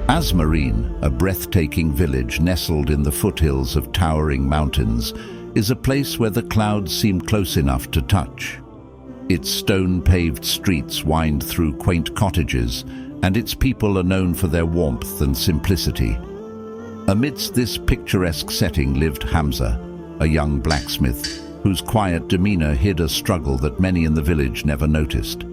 Azmarine, a breathtaking village nestled in the foothills of towering mountains, is a place where the clouds seem close enough to touch. Its stone-paved streets wind through quaint cottages, and its people are known for their warmth and simplicity. Amidst this picturesque setting lived Hamza, a young blacksmith, whose quiet demeanor hid a struggle that many in the village never noticed.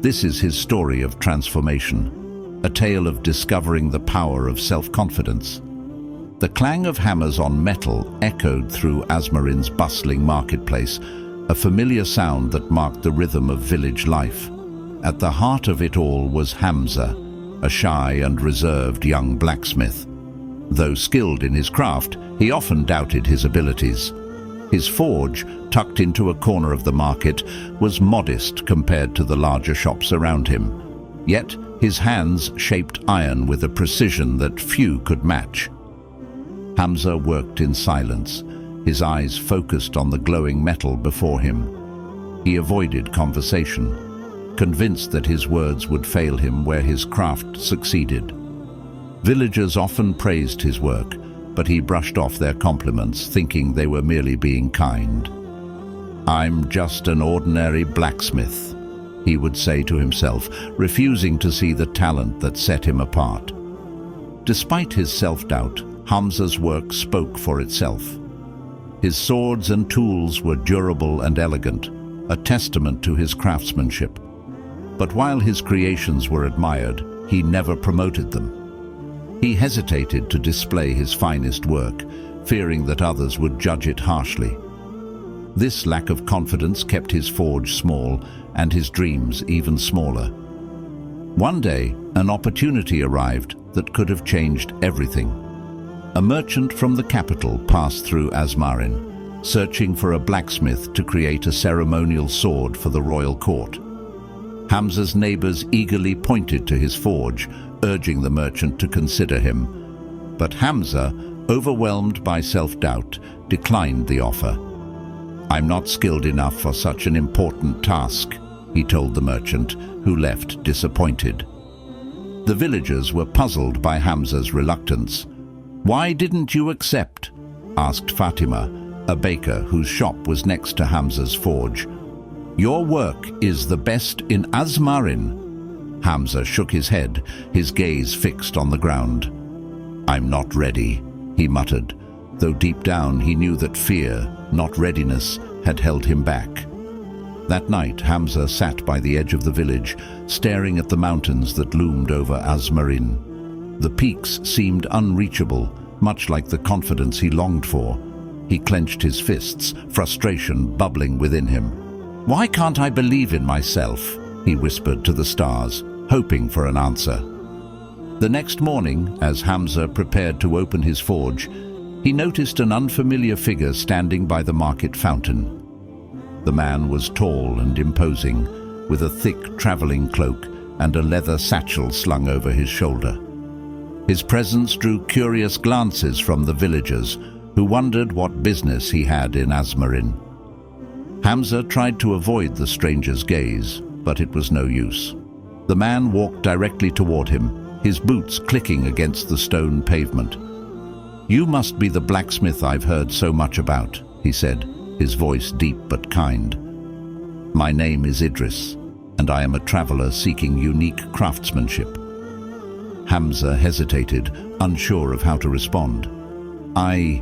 This is his story of transformation, a tale of discovering the power of self-confidence. The clang of hammers on metal echoed through Azmarine's bustling marketplace, a familiar sound that marked the rhythm of village life. At the heart of it all was Hamza, a shy and reserved young blacksmith. Though skilled in his craft, he often doubted his abilities. His forge, tucked into a corner of the market, was modest compared to the larger shops around him. Yet his hands shaped iron with a precision that few could match. Hamza worked in silence, his eyes focused on the glowing metal before him. He avoided conversation, convinced that his words would fail him where his craft succeeded. Villagers often praised his work, but he brushed off their compliments, thinking they were merely being kind. "I'm just an ordinary blacksmith," he would say to himself, refusing to see the talent that set him apart. Despite his self-doubt, Hamza's work spoke for itself. His swords and tools were durable and elegant, a testament to his craftsmanship. But while his creations were admired, he never promoted them. He hesitated to display his finest work, fearing that others would judge it harshly. This lack of confidence kept his forge small and his dreams even smaller. One day, an opportunity arrived that could have changed everything. A merchant from the capital passed through Azmarine, searching for a blacksmith to create a ceremonial sword for the royal court. Hamza's neighbors eagerly pointed to his forge, urging the merchant to consider him. But Hamza, overwhelmed by self-doubt, declined the offer. "I'm not skilled enough for such an important task," he told the merchant, who left disappointed. The villagers were puzzled by Hamza's reluctance. "Why didn't you accept?" asked Fatima, a baker whose shop was next to Hamza's forge. "Your work is the best in Azmarine." Hamza shook his head, his gaze fixed on the ground. "I'm not ready," he muttered, though deep down he knew that fear, not readiness, had held him back. That night, Hamza sat by the edge of the village, staring at the mountains that loomed over Azmarine. The peaks seemed unreachable, much like the confidence he longed for. He clenched his fists, frustration bubbling within him. "Why can't I believe in myself?" he whispered to the stars, hoping for an answer. The next morning, as Hamza prepared to open his forge, he noticed an unfamiliar figure standing by the market fountain. The man was tall and imposing, with a thick traveling cloak and a leather satchel slung over his shoulder. His presence drew curious glances from the villagers, who wondered what business he had in Azmarine. Hamza tried to avoid the stranger's gaze, but it was no use. The man walked directly toward him, his boots clicking against the stone pavement. "You must be the blacksmith I've heard so much about," he said, his voice deep but kind. "My name is Idris, and I am a traveler seeking unique craftsmanship." Hamza hesitated, unsure of how to respond. I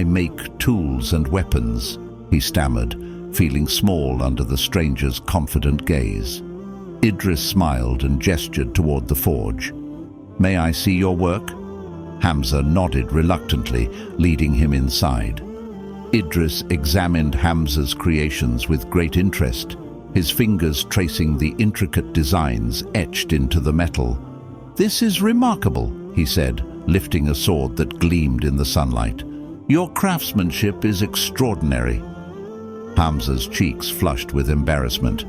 make tools and weapons," he stammered, feeling small under the stranger's confident gaze. Idris smiled and gestured toward the forge. "May I see your work?" Hamza nodded reluctantly, leading him inside. Idris examined Hamza's creations with great interest, his fingers tracing the intricate designs etched into the metal. "This is remarkable," he said, lifting a sword that gleamed in the sunlight. "Your craftsmanship is extraordinary." Hamza's cheeks flushed with embarrassment.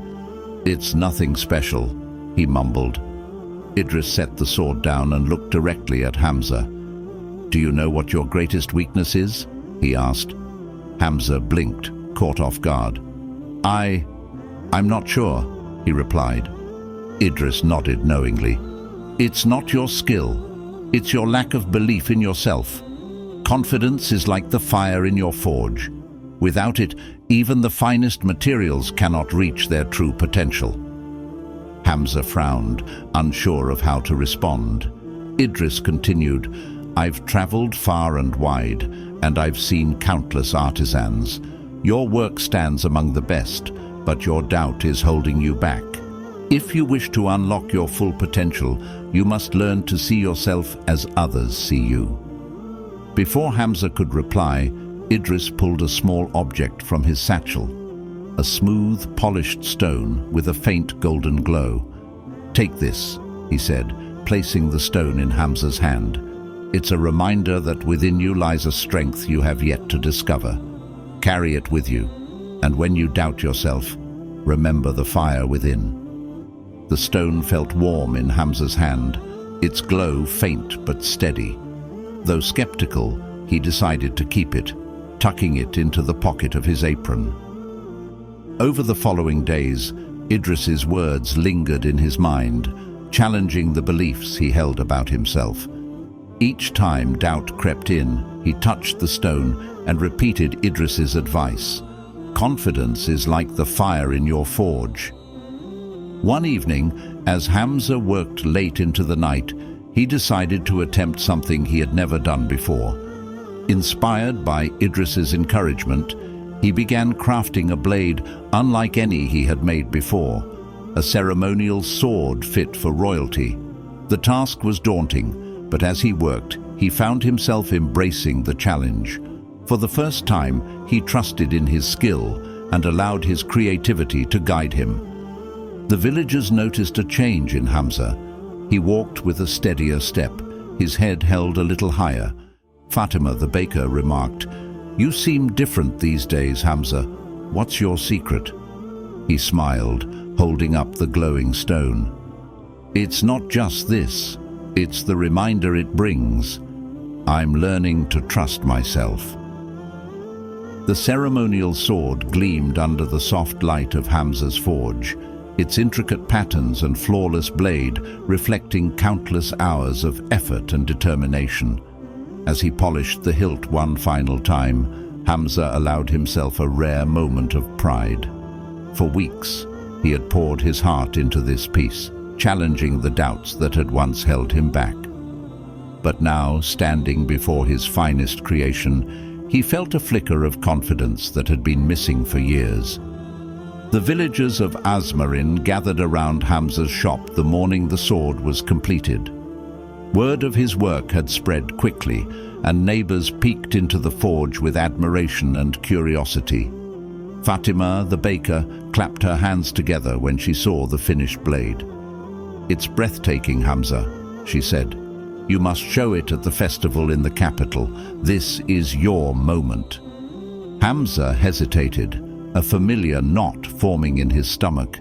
"It's nothing special," he mumbled. Idris set the sword down and looked directly at Hamza. "Do you know what your greatest weakness is?" he asked. Hamza blinked, caught off guard. I'm not sure," he replied. Idris nodded knowingly. It's not your skill, it's your lack of belief in yourself. Confidence is like the fire in your forge. Without it, even the finest materials cannot reach their true potential. Hamza frowned, unsure of how to respond. Idris continued, I've traveled far and wide, and I've seen countless artisans. Your work stands among the best, but your doubt is holding you back. If you wish to unlock your full potential, you must learn to see yourself as others see you. Before Hamza could reply, Idris pulled a small object from his satchel, a smooth, polished stone with a faint golden glow. Take this, he said, placing the stone in Hamza's hand. It's a reminder that within you lies a strength you have yet to discover. Carry it with you, and when you doubt yourself, remember the fire within. The stone felt warm in Hamza's hand, its glow faint but steady. Though skeptical, he decided to keep it, tucking it into the pocket of his apron. Over the following days, Idris's words lingered in his mind, challenging the beliefs he held about himself. Each time doubt crept in, he touched the stone and repeated Idris's advice. Confidence is like the fire in your forge. One evening, as Hamza worked late into the night, he decided to attempt something he had never done before. Inspired by Idris's encouragement, he began crafting a blade unlike any he had made before, a ceremonial sword fit for royalty. The task was daunting, but as he worked, he found himself embracing the challenge. For the first time, he trusted in his skill and allowed his creativity to guide him. The villagers noticed a change in Hamza. He walked with a steadier step, his head held a little higher. Fatima, the baker, remarked, "You seem different these days, Hamza. What's your secret?" He smiled, holding up the glowing stone. "It's not just this. It's the reminder it brings. I'm learning to trust myself." The ceremonial sword gleamed under the soft light of Hamza's forge, its intricate patterns and flawless blade reflecting countless hours of effort and determination. As he polished the hilt one final time, Hamza allowed himself a rare moment of pride. For weeks, he had poured his heart into this piece, challenging the doubts that had once held him back. But now, standing before his finest creation, he felt a flicker of confidence that had been missing for years. The villagers of Azmarin gathered around Hamza's shop the morning the sword was completed. Word of his work had spread quickly, and neighbors peeked into the forge with admiration and curiosity. Fatima, the baker, clapped her hands together when she saw the finished blade. "It's breathtaking, Hamza," she said. "You must show it at the festival in the capital. This is your moment." Hamza hesitated, a familiar knot forming in his stomach.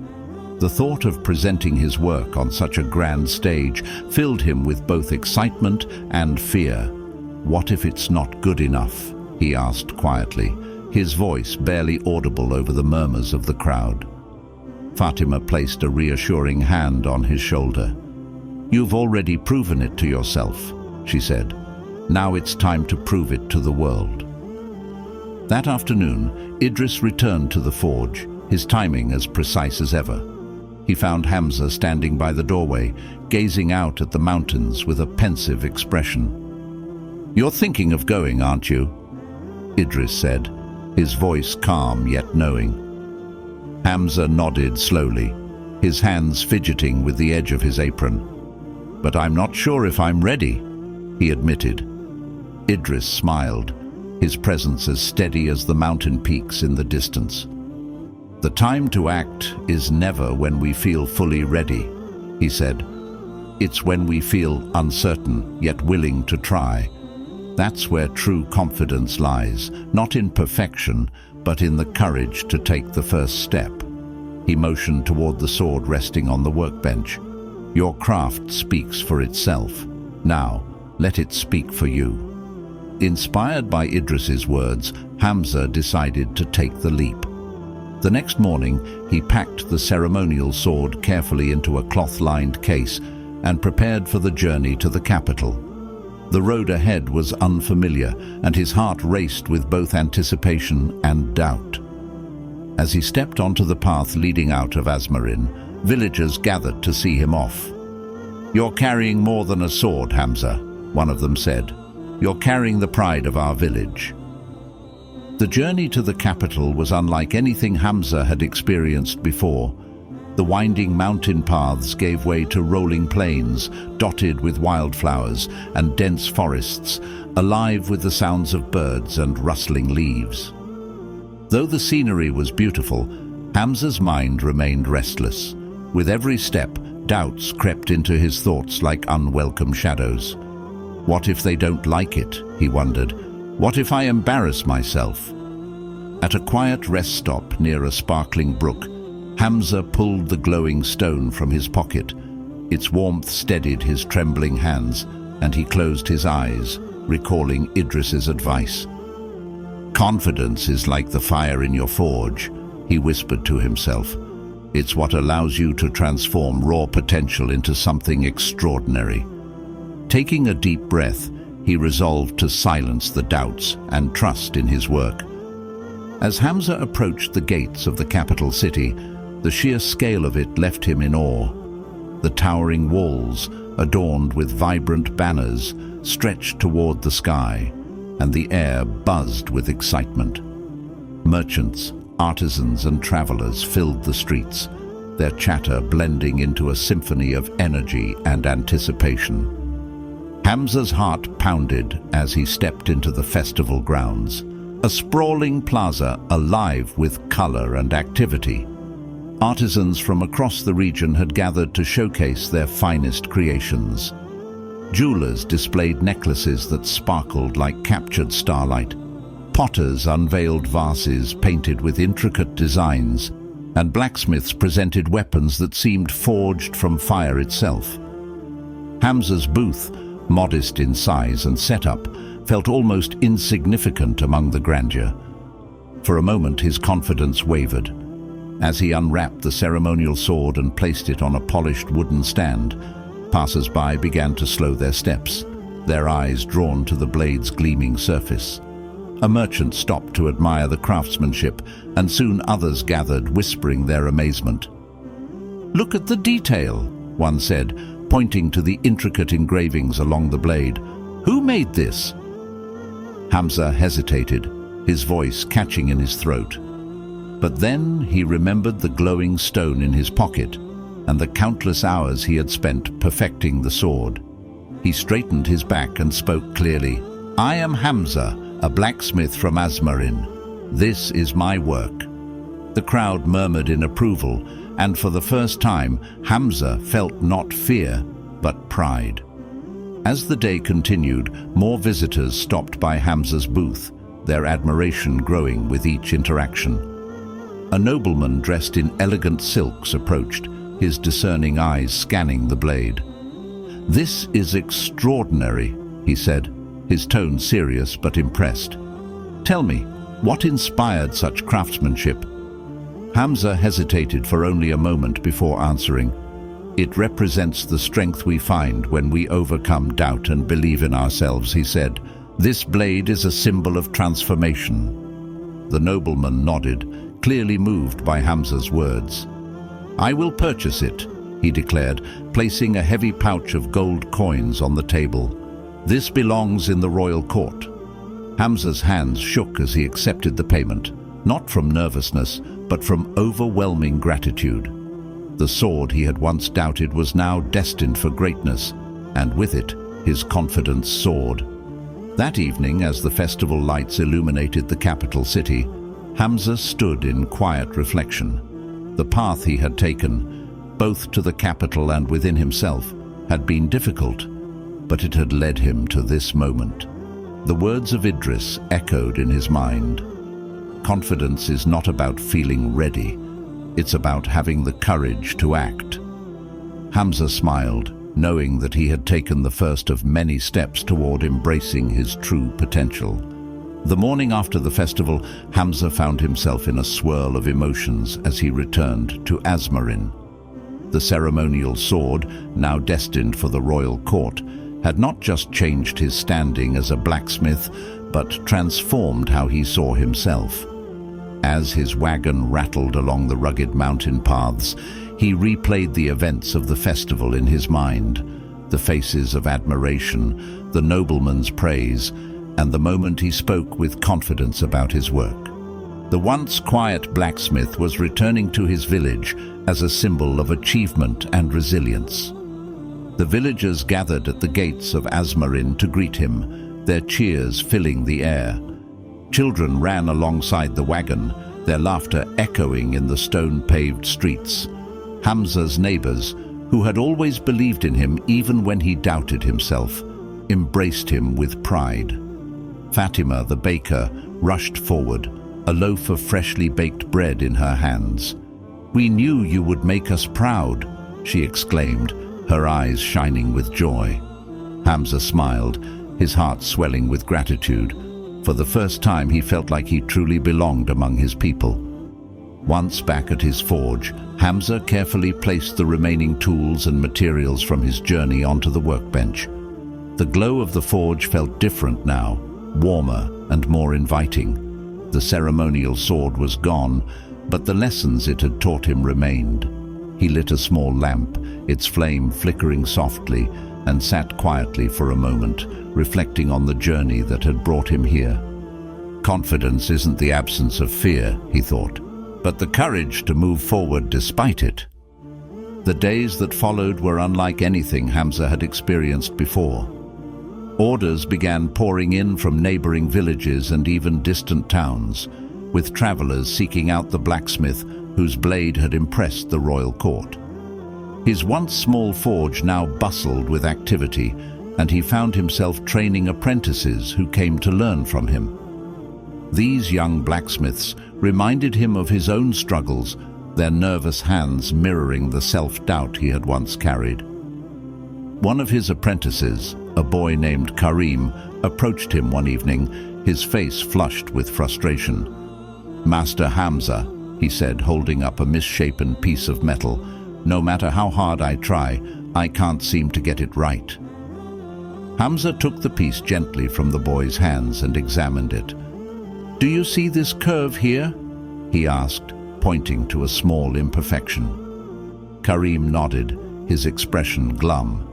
The thought of presenting his work on such a grand stage filled him with both excitement and fear. "What if it's not good enough?" he asked quietly, his voice barely audible over the murmurs of the crowd. Fatima placed a reassuring hand on his shoulder. "You've already proven it to yourself," she said. "Now it's time to prove it to the world." That afternoon, Idris returned to the forge, his timing as precise as ever. He found Hamza standing by the doorway, gazing out at the mountains with a pensive expression. "You're thinking of going, aren't you?" Idris said, his voice calm yet knowing. Hamza nodded slowly, his hands fidgeting with the edge of his apron. "But I'm not sure if I'm ready," he admitted. Idris smiled, his presence as steady as the mountain peaks in the distance. "The time to act is never when we feel fully ready," he said. "It's when we feel uncertain yet willing to try. That's where true confidence lies, not in perfection, but in the courage to take the first step." He motioned toward the sword resting on the workbench. "Your craft speaks for itself. Now, let it speak for you." Inspired by Idris's words, Hamza decided to take the leap. The next morning, he packed the ceremonial sword carefully into a cloth-lined case and prepared for the journey to the capital. The road ahead was unfamiliar, and his heart raced with both anticipation and doubt. As he stepped onto the path leading out of Azmarin, villagers gathered to see him off. "You're carrying more than a sword, Hamza," one of them said. "You're carrying the pride of our village." The journey to the capital was unlike anything Hamza had experienced before. The winding mountain paths gave way to rolling plains, dotted with wildflowers, and dense forests, alive with the sounds of birds and rustling leaves. Though the scenery was beautiful, Hamza's mind remained restless. With every step, doubts crept into his thoughts like unwelcome shadows. What if they don't like it, he wondered. What if I embarrass myself? At a quiet rest stop near a sparkling brook, Hamza pulled the glowing stone from his pocket. Its warmth steadied his trembling hands, and he closed his eyes, recalling Idris's advice. "Confidence is like the fire in your forge," he whispered to himself. "It's what allows you to transform raw potential into something extraordinary." Taking a deep breath, he resolved to silence the doubts and trust in his work. As Hamza approached the gates of the capital city, the sheer scale of it left him in awe. The towering walls, adorned with vibrant banners, stretched toward the sky, and the air buzzed with excitement. Merchants, artisans, and travelers filled the streets, their chatter blending into a symphony of energy and anticipation. Hamza's heart pounded as he stepped into the festival grounds, a sprawling plaza alive with color and activity. Artisans from across the region had gathered to showcase their finest creations. Jewelers displayed necklaces that sparkled like captured starlight. Potters unveiled vases painted with intricate designs, and blacksmiths presented weapons that seemed forged from fire itself. Hamza's booth, modest in size and setup, felt almost insignificant among the grandeur. For a moment his confidence wavered. As he unwrapped the ceremonial sword and placed it on a polished wooden stand, passers-by began to slow their steps, their eyes drawn to the blade's gleaming surface. A merchant stopped to admire the craftsmanship, and soon others gathered, whispering their amazement. "Look at the detail," one said, pointing to the intricate engravings along the blade. "Who made this?" Hamza hesitated, his voice catching in his throat. But then he remembered the glowing stone in his pocket and the countless hours he had spent perfecting the sword. He straightened his back and spoke clearly. "I am Hamza, a blacksmith from Azmarin. This is my work." The crowd murmured in approval, and for the first time, Hamza felt not fear, but pride. As the day continued, more visitors stopped by Hamza's booth, their admiration growing with each interaction. A nobleman dressed in elegant silks approached, his discerning eyes scanning the blade. "This is extraordinary," he said, his tone serious but impressed. "Tell me, what inspired such craftsmanship?" Hamza hesitated for only a moment before answering. "It represents the strength we find when we overcome doubt and believe in ourselves," he said. "This blade is a symbol of transformation." The nobleman nodded, clearly moved by Hamza's words. "I will purchase it," he declared, placing a heavy pouch of gold coins on the table. "This belongs in the royal court." Hamza's hands shook as he accepted the payment, not from nervousness, but from overwhelming gratitude. The sword he had once doubted was now destined for greatness, and with it, his confidence soared. That evening, as the festival lights illuminated the capital city, Hamza stood in quiet reflection. The path he had taken, both to the capital and within himself, had been difficult, but it had led him to this moment. The words of Idris echoed in his mind. Confidence is not about feeling ready. It's about having the courage to act. Hamza smiled, knowing that he had taken the first of many steps toward embracing his true potential. The morning after the festival, Hamza found himself in a swirl of emotions as he returned to Azmarin. The ceremonial sword, now destined for the royal court, had not just changed his standing as a blacksmith, but transformed how he saw himself. As his wagon rattled along the rugged mountain paths, he replayed the events of the festival in his mind, the faces of admiration, the nobleman's praise, and the moment he spoke with confidence about his work. The once quiet blacksmith was returning to his village as a symbol of achievement and resilience. The villagers gathered at the gates of Azmarin to greet him, their cheers filling the air. Children ran alongside the wagon, their laughter echoing in the stone-paved streets. Hamza's neighbors, who had always believed in him even when he doubted himself, embraced him with pride. Fatima, the baker, rushed forward, a loaf of freshly baked bread in her hands. "We knew you would make us proud," she exclaimed, her eyes shining with joy. Hamza smiled, his heart swelling with gratitude. For the first time, he felt like he truly belonged among his people. Once back at his forge, Hamza carefully placed the remaining tools and materials from his journey onto the workbench. The glow of the forge felt different now, warmer and more inviting. The ceremonial sword was gone, but the lessons it had taught him remained. He lit a small lamp, its flame flickering softly, and sat quietly for a moment, reflecting on the journey that had brought him here. Confidence isn't the absence of fear, he thought, but the courage to move forward despite it. The days that followed were unlike anything Hamza had experienced before. Orders began pouring in from neighboring villages and even distant towns, with travelers seeking out the blacksmith whose blade had impressed the royal court. His once small forge now bustled with activity, and he found himself training apprentices who came to learn from him. These young blacksmiths reminded him of his own struggles, their nervous hands mirroring the self-doubt he had once carried. One of his apprentices, a boy named Karim, approached him one evening, his face flushed with frustration. "Master Hamza," he said, holding up a misshapen piece of metal, "no matter how hard I try, I can't seem to get it right." Hamza took the piece gently from the boy's hands and examined it. "Do you see this curve here?" he asked, pointing to a small imperfection. Karim nodded, his expression glum.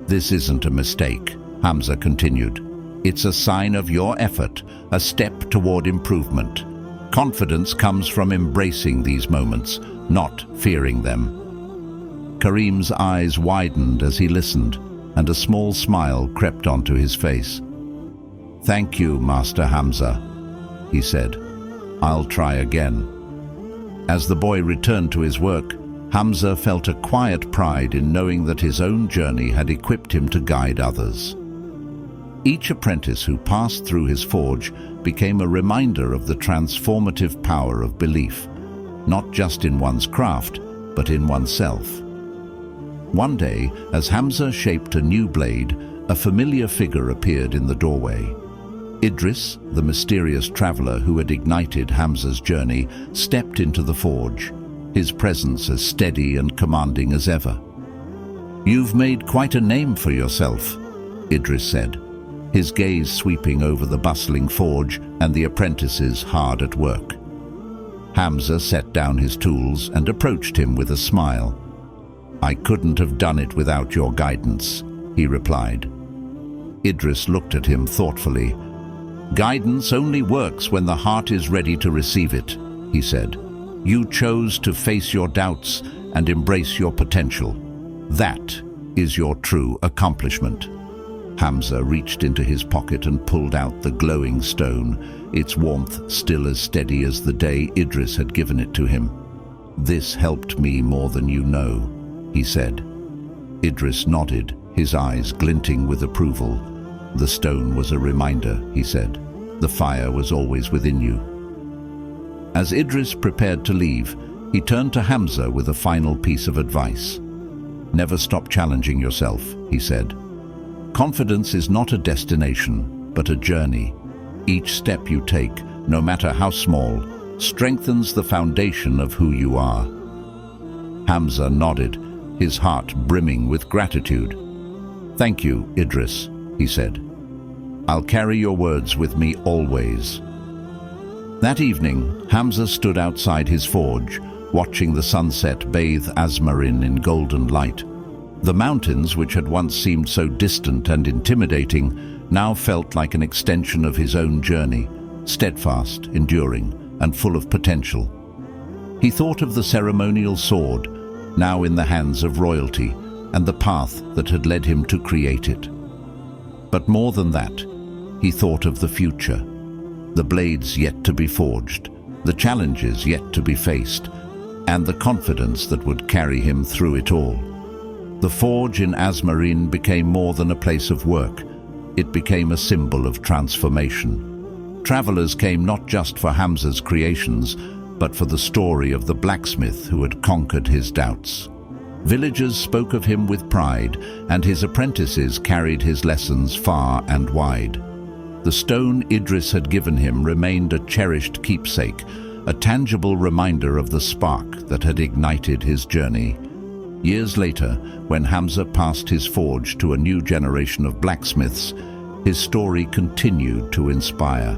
"This isn't a mistake," Hamza continued. "It's a sign of your effort, a step toward improvement. Confidence comes from embracing these moments, not fearing them." Karim's eyes widened as he listened, and a small smile crept onto his face. "Thank you, Master Hamza," he said. "I'll try again." As the boy returned to his work, Hamza felt a quiet pride in knowing that his own journey had equipped him to guide others. Each apprentice who passed through his forge became a reminder of the transformative power of belief, not just in one's craft, but in oneself. One day, as Hamza shaped a new blade, a familiar figure appeared in the doorway. Idris, the mysterious traveler who had ignited Hamza's journey, stepped into the forge, his presence as steady and commanding as ever. "You've made quite a name for yourself," Idris said, his gaze sweeping over the bustling forge and the apprentices hard at work. Hamza set down his tools and approached him with a smile. "I couldn't have done it without your guidance," he replied. Idris looked at him thoughtfully. "Guidance only works when the heart is ready to receive it," he said. "You chose to face your doubts and embrace your potential. That is your true accomplishment." Hamza reached into his pocket and pulled out the glowing stone, its warmth still as steady as the day Idris had given it to him. "This helped me more than you know," he said. Idris nodded, his eyes glinting with approval. "The stone was a reminder," he said. "The fire was always within you." As Idris prepared to leave, he turned to Hamza with a final piece of advice. "Never stop challenging yourself," he said. "Confidence is not a destination, but a journey. Each step you take, no matter how small, strengthens the foundation of who you are." Hamza nodded, his heart brimming with gratitude. "Thank you, Idris," he said. "I'll carry your words with me always." That evening, Hamza stood outside his forge, watching the sunset bathe Azmarin in golden light. The mountains, which had once seemed so distant and intimidating, now felt like an extension of his own journey, steadfast, enduring, and full of potential. He thought of the ceremonial sword, now in the hands of royalty, and the path that had led him to create it. But more than that, he thought of the future, the blades yet to be forged, the challenges yet to be faced, and the confidence that would carry him through it all. The forge in Azmarin became more than a place of work. It became a symbol of transformation. Travelers came not just for Hamza's creations, but for the story of the blacksmith who had conquered his doubts. Villagers spoke of him with pride, and his apprentices carried his lessons far and wide. The stone Idris had given him remained a cherished keepsake, a tangible reminder of the spark that had ignited his journey. Years later, when Hamza passed his forge to a new generation of blacksmiths, his story continued to inspire.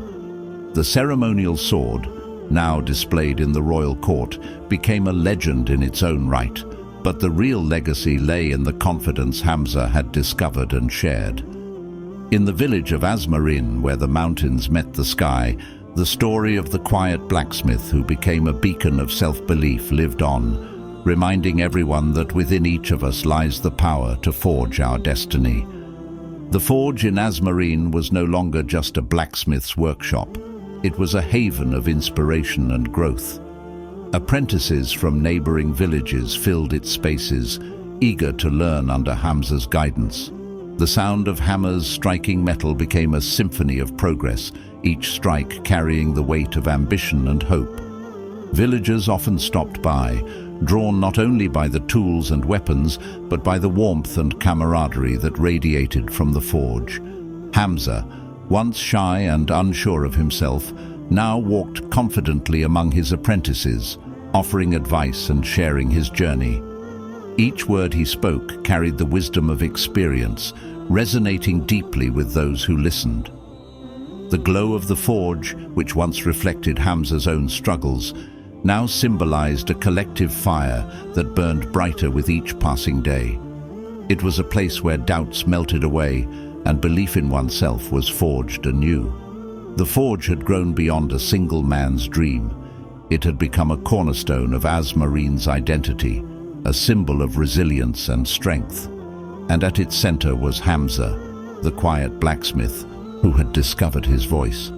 The ceremonial sword, now displayed in the royal court, became a legend in its own right, but the real legacy lay in the confidence Hamza had discovered and shared. In the village of Azmarin, where the mountains met the sky, the story of the quiet blacksmith who became a beacon of self-belief lived on, reminding everyone that within each of us lies the power to forge our destiny. The forge in Azmarin was no longer just a blacksmith's workshop. It was a haven of inspiration and growth. Apprentices from neighboring villages filled its spaces, eager to learn under Hamza's guidance. The sound of hammers striking metal became a symphony of progress, each strike carrying the weight of ambition and hope. Villagers often stopped by, drawn not only by the tools and weapons, but by the warmth and camaraderie that radiated from the forge. Hamza, once shy and unsure of himself, now walked confidently among his apprentices, offering advice and sharing his journey. Each word he spoke carried the wisdom of experience, resonating deeply with those who listened. The glow of the forge, which once reflected Hamza's own struggles, now symbolized a collective fire that burned brighter with each passing day. It was a place where doubts melted away and belief in oneself was forged anew. The forge had grown beyond a single man's dream. It had become a cornerstone of Azmarin's identity, a symbol of resilience and strength. And at its center was Hamza, the quiet blacksmith who had discovered his voice.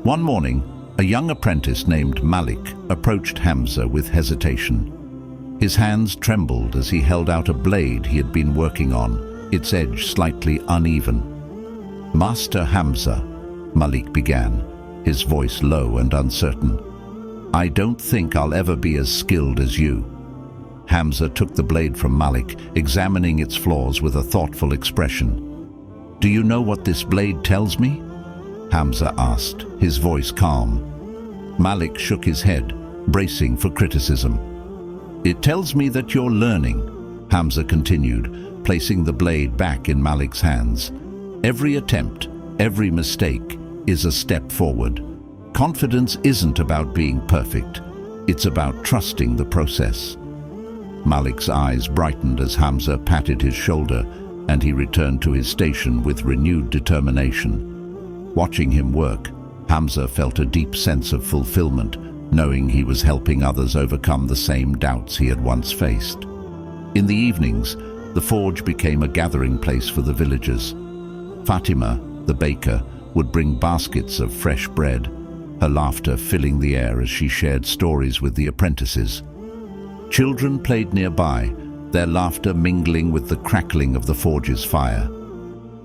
One morning, a young apprentice named Malik approached Hamza with hesitation. His hands trembled as he held out a blade he had been working on, its edge slightly uneven. "Master Hamza," Malik began, his voice low and uncertain, "I don't think I'll ever be as skilled as you." Hamza took the blade from Malik, examining its flaws with a thoughtful expression. "Do you know what this blade tells me?" Hamza asked, his voice calm. Malik shook his head, bracing for criticism. "It tells me that you're learning," Hamza continued, placing the blade back in Malik's hands. "Every attempt, every mistake is a step forward. Confidence isn't about being perfect. It's about trusting the process." Malik's eyes brightened as Hamza patted his shoulder, and he returned to his station with renewed determination. Watching him work, Hamza felt a deep sense of fulfillment, knowing he was helping others overcome the same doubts he had once faced. In the evenings, the forge became a gathering place for the villagers. Fatima, the baker, would bring baskets of fresh bread, her laughter filling the air as she shared stories with the apprentices. Children played nearby, their laughter mingling with the crackling of the forge's fire.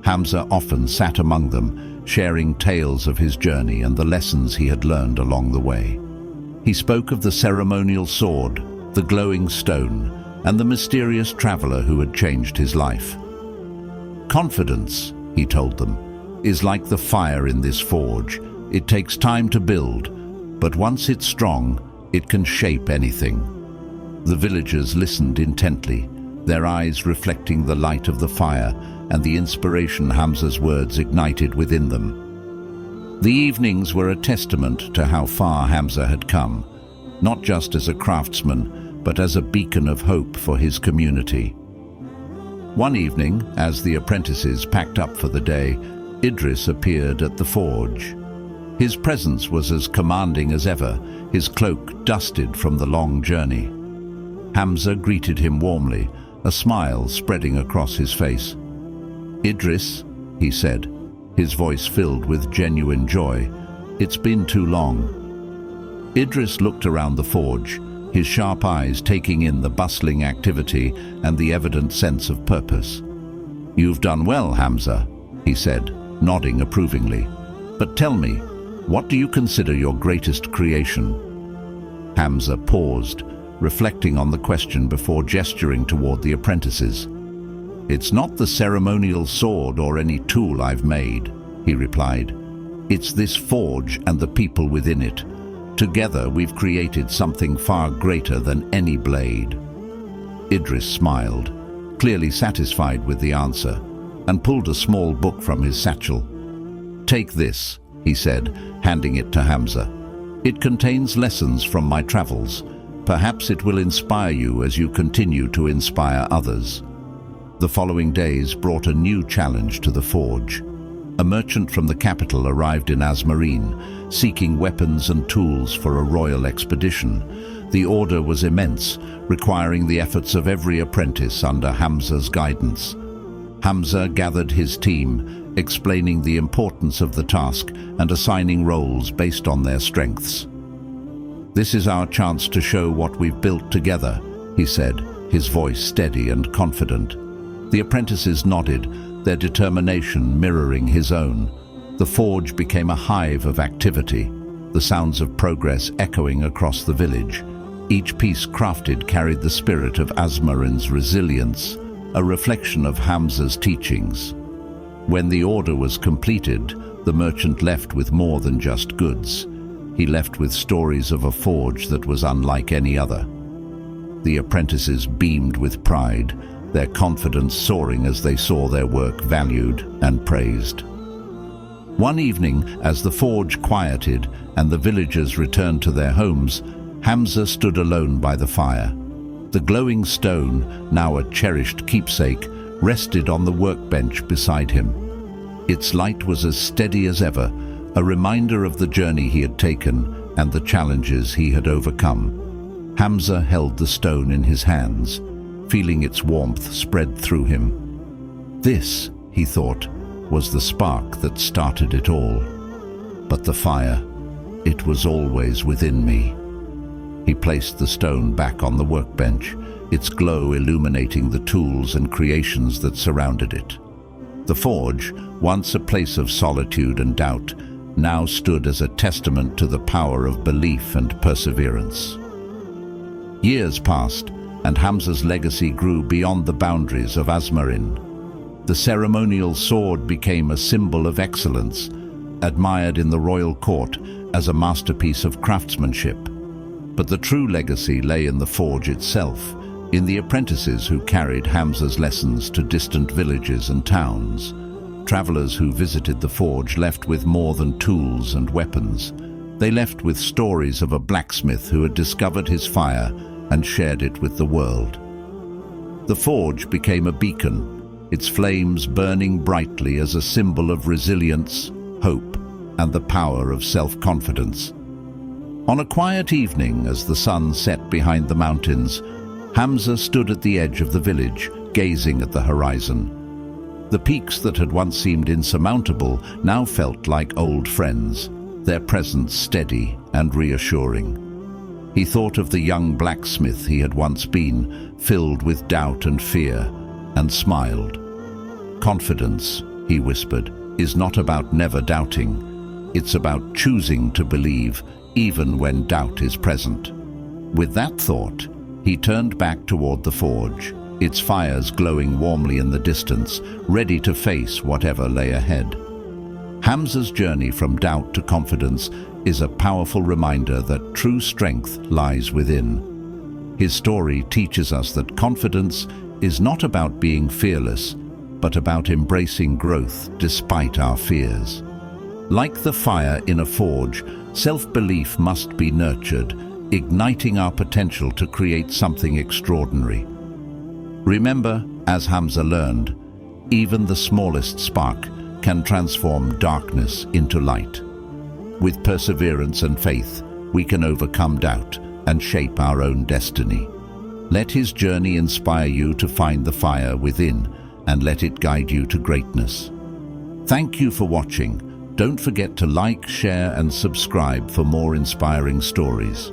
Hamza often sat among them, sharing tales of his journey and the lessons he had learned along the way. He spoke of the ceremonial sword, the glowing stone, and the mysterious traveler who had changed his life. "Confidence," he told them, "is like the fire in this forge. It takes time to build, but once it's strong, it can shape anything." The villagers listened intently, their eyes reflecting the light of the fire and the inspiration Hamza's words ignited within them. The evenings were a testament to how far Hamza had come, not just as a craftsman, but as a beacon of hope for his community. One evening, as the apprentices packed up for the day, Idris appeared at the forge. His presence was as commanding as ever, his cloak dusted from the long journey. Hamza greeted him warmly, a smile spreading across his face. "Idris," he said, his voice filled with genuine joy, "it's been too long." Idris looked around the forge, his sharp eyes taking in the bustling activity and the evident sense of purpose. "You've done well, Hamza," he said, nodding approvingly. "But tell me, what do you consider your greatest creation?" Hamza paused, reflecting on the question before gesturing toward the apprentices. "It's not the ceremonial sword or any tool I've made," he replied. "It's this forge and the people within it. Together we've created something far greater than any blade." Idris smiled, clearly satisfied with the answer, and pulled a small book from his satchel. "Take this," he said, handing it to Hamza. "It contains lessons from my travels. Perhaps it will inspire you as you continue to inspire others." The following days brought a new challenge to the forge. A merchant from the capital arrived in Azmarine, seeking weapons and tools for a royal expedition. The order was immense, requiring the efforts of every apprentice under Hamza's guidance. Hamza gathered his team, explaining the importance of the task and assigning roles based on their strengths. "This is our chance to show what we've built together," he said, his voice steady and confident. The apprentices nodded, their determination mirroring his own. The forge became a hive of activity, the sounds of progress echoing across the village. Each piece crafted carried the spirit of Azmarine's resilience, a reflection of Hamza's teachings. When the order was completed, the merchant left with more than just goods. He left with stories of a forge that was unlike any other. The apprentices beamed with pride, their confidence soaring as they saw their work valued and praised. One evening, as the forge quieted and the villagers returned to their homes, Hamza stood alone by the fire. The glowing stone, now a cherished keepsake, rested on the workbench beside him. Its light was as steady as ever, a reminder of the journey he had taken and the challenges he had overcome. Hamza held the stone in his hands, feeling its warmth spread through him. This, he thought, was the spark that started it all. But the fire, it was always within me. He placed the stone back on the workbench, its glow illuminating the tools and creations that surrounded it. The forge, once a place of solitude and doubt, now stood as a testament to the power of belief and perseverance. Years passed, and Hamza's legacy grew beyond the boundaries of Azmarine. The ceremonial sword became a symbol of excellence, admired in the royal court as a masterpiece of craftsmanship. But the true legacy lay in the forge itself, in the apprentices who carried Hamza's lessons to distant villages and towns. Travelers who visited the forge left with more than tools and weapons. They left with stories of a blacksmith who had discovered his fire and shared it with the world. The forge became a beacon, its flames burning brightly as a symbol of resilience, hope, and the power of self-confidence. On a quiet evening, as the sun set behind the mountains, Hamza stood at the edge of the village, gazing at the horizon. The peaks that had once seemed insurmountable now felt like old friends, their presence steady and reassuring. He thought of the young blacksmith he had once been, filled with doubt and fear, and smiled. "Confidence," he whispered, "is not about never doubting. It's about choosing to believe, even when doubt is present." With that thought, he turned back toward the forge, its fires glowing warmly in the distance, ready to face whatever lay ahead. Hamza's journey from doubt to confidence is a powerful reminder that true strength lies within. His story teaches us that confidence is not about being fearless, but about embracing growth despite our fears. Like the fire in a forge, self-belief must be nurtured, igniting our potential to create something extraordinary. Remember, as Hamza learned, even the smallest spark can transform darkness into light. With perseverance and faith, we can overcome doubt and shape our own destiny. Let his journey inspire you to find the fire within and let it guide you to greatness. Thank you for watching. Don't forget to like, share, and subscribe for more inspiring stories.